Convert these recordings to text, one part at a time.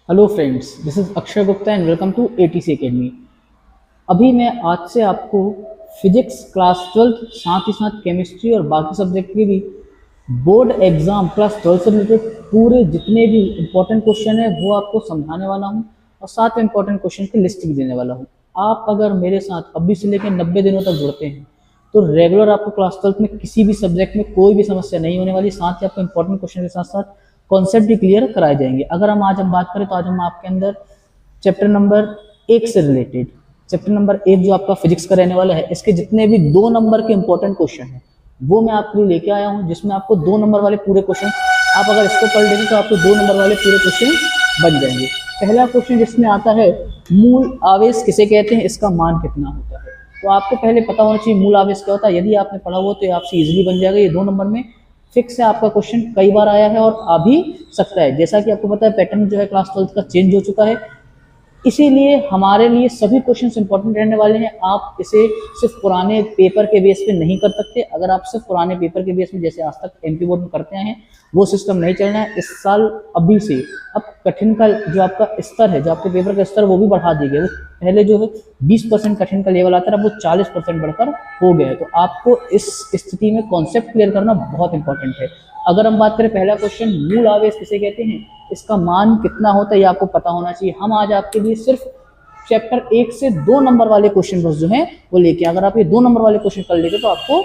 Hello friends, this is Akshay Gupta and welcome to ATC academy. अभी मैं आज से आपको फिजिक्स क्लास 12 साथ ही साथ केमिस्ट्री और बाकी सब्जेक्ट के भी बोर्ड एग्जाम क्लास 12 से रिलेटेड पूरे जितने भी इंपॉर्टेंट क्वेश्चन है वो आपको समझाने वाला हूँ और साथ में इंपॉर्टेंट क्वेश्चन की लिस्ट भी देने वाला हूँ। आप अगर मेरे साथ अभी से लेकर 90 दिनों तक जुड़ते हैं तो रेगुलर आपको क्लास 12 में किसी भी सब्जेक्ट में कोई भी समस्या नहीं होने वाली, साथ ही आपको इंपॉर्टेंट क्वेश्चन के साथ साथ कॉन्सेप्ट भी क्लियर कराए जाएंगे। अगर हम बात करें तो आज हम आपके अंदर चैप्टर नंबर 1 से रिलेटेड चैप्टर नंबर 1 जो आपका फिजिक्स का रहने वाला है, इसके जितने भी 2 नंबर के इंपॉर्टेंट क्वेश्चन हैं वो मैं आपके लिए लेके आया हूँ, जिसमें आपको 2 नंबर वाले पूरे क्वेश्चन, आप अगर इसको पढ़ लेंगे तो आपको 2 नंबर वाले पूरे क्वेश्चन बन जाएंगे। पहला क्वेश्चन जिसमें आता है, मूल आवेश किसे कहते हैं, इसका मान कितना होता है। तो आपको पहले पता होना चाहिए मूल आवेश क्या होता है। यदि आपने पढ़ा हुआ तो ये आपसे इजीली बन जाएगा। ये 2 नंबर में फिक्स है, आपका क्वेश्चन कई बार आया है और आ भी सकता है। जैसा कि आपको पता है पैटर्न जो है क्लास 12 का चेंज हो चुका है, इसीलिए हमारे लिए सभी क्वेश्चंस इंपॉर्टेंट रहने वाले हैं। आप इसे सिर्फ पुराने पेपर के बेस पे नहीं कर सकते। अगर आप सिर्फ पुराने पेपर के बेस में जैसे आज तक एमपी बोर्ड में करते हैं वो सिस्टम नहीं चलना है। इस साल अभी से अब कठिन का जो आपका स्तर है, जो आपके पेपर का स्तर वो भी बढ़ा दिया गया। वो पहले जो है 20% कठिन का लेवल आता था, अब वो 40% बढ़कर हो गया है। तो आपको इस स्थिति में कॉन्सेप्ट क्लियर करना बहुत इंपॉर्टेंट है। अगर हम बात करें पहला क्वेश्चन, मूल आवेश किसे कहते हैं, इसका मान कितना होता है, ये आपको पता होना चाहिए। हम आज आपके लिए सिर्फ चैप्टर 1 से 2 नंबर वाले क्वेश्चन बस जो हैं वो लेके, अगर आप ये 2 नंबर वाले क्वेश्चन कर लेते तो आपको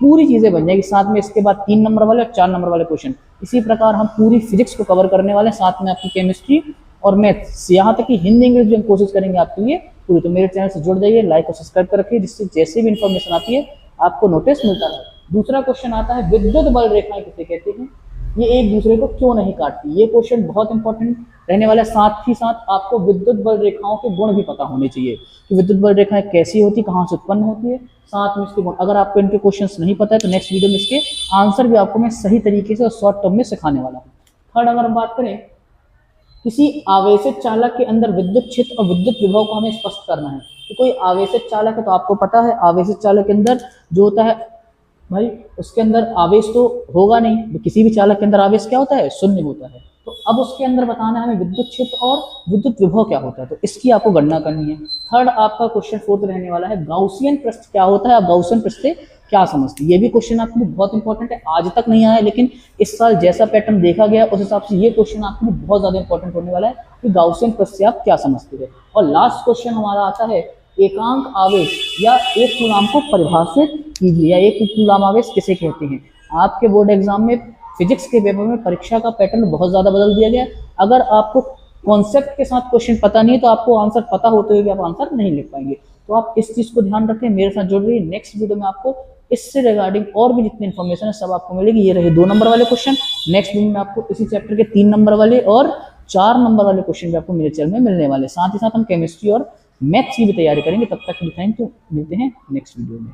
पूरी चीजें बन जाएगी। साथ में इसके बाद 3 नंबर वाले और 4 नंबर वाले क्वेश्चन। इसी प्रकार हम पूरी फिजिक्स को कवर करने वाले हैं, साथ में आपकी केमिस्ट्री और मैथ्स, यहाँ तक कि हिंदी इंग्लिश भी हम कोशिश करेंगे आपके लिए पूरी। तो मेरे चैनल से जुड़ जाइए, लाइक और सब्सक्राइब कर रखिए, जिससे जैसे भी इन्फॉर्मेशन आती है आपको नोटिस मिलता रहे। दूसरा क्वेश्चन आता है, विद्युत बल रेखाएं किसे कहते हैं, ये एक दूसरे को क्यों नहीं काटती। ये क्वेश्चन बहुत इंपॉर्टेंट रहने वाला है। साथ ही साथ आपको विद्युत बल रेखाओं के गुण भी पता होने चाहिए कि विद्युत बल रेखाएं कैसी होती, कहाँ से उत्पन्न होती है, साथ में इसके गुण। अगर आपको इनके क्वेश्चंस नहीं पता है तो नेक्स्ट वीडियो में इसके आंसर भी आपको मैं सही तरीके से और शॉर्ट टर्म में सिखाने वाला हूँ। थर्ड, अगर हम बात करें, किसी आवेशित चालक के अंदर विद्युत क्षेत्र और विद्युत विभव को हमें स्पष्ट करना है। तो कोई आवेशित चालक है तो आपको पता है आवेशित चालक के अंदर जो होता है भाई, उसके अंदर आवेश तो होगा नहीं। तो किसी भी चालक के अंदर आवेश क्या होता है, शून्य होता है। तो अब उसके अंदर बताना है हमें विद्युत क्षेत्र और विद्युत विभव क्या होता है, तो इसकी आपको गणना करनी है। थर्ड आपका क्वेश्चन फोर्थ रहने वाला है, गाउसियन पृष्ठ क्या होता है, आप गाउसियन पृष्ठ से क्या समझते हैं। ये भी क्वेश्चन आपके लिए बहुत इंपॉर्टेंट है, आज तक नहीं आया लेकिन इस साल जैसा पैटर्न देखा गया उस हिसाब से ये क्वेश्चन आपके लिए बहुत ज्यादा इंपॉर्टेंट होने वाला है कि गाउसियन पृष्ठ से आप क्या समझते हैं। और लास्ट क्वेश्चन हमारा आता है, एकांक आवेश या एक कूलाम को परिभाषित कीजिए, या एक कूलाम आवेश किसे कहते हैं। आपके बोर्ड एग्जाम में फिजिक्स के पेपर में परीक्षा का पैटर्न बहुत ज्यादा बदल दिया गया। अगर आपको कॉन्सेप्ट के साथ क्वेश्चन पता नहीं है तो आपको आंसर पता होते हुए भी आप आंसर नहीं लिख पाएंगे। तो आप इस चीज को ध्यान रखें, मेरे साथ जुड़ रही है। नेक्स्ट वीडियो में आपको इससे रिगार्डिंग और भी जितनी इन्फॉर्मेशन है सब आपको मिलेगी। ये रहे 2 नंबर वाले क्वेश्चन। नेक्स्ट वीडियो में आपको इसी चैप्टर के 3 नंबर वाले और 4 नंबर वाले क्वेश्चन भी आपको मेरे चैनल में मिलने वाले। साथ ही साथ हम केमिस्ट्री और मैथ्स की भी तैयारी करेंगे। तब तक के लिए थैंक यू, मिलते हैं नेक्स्ट वीडियो में।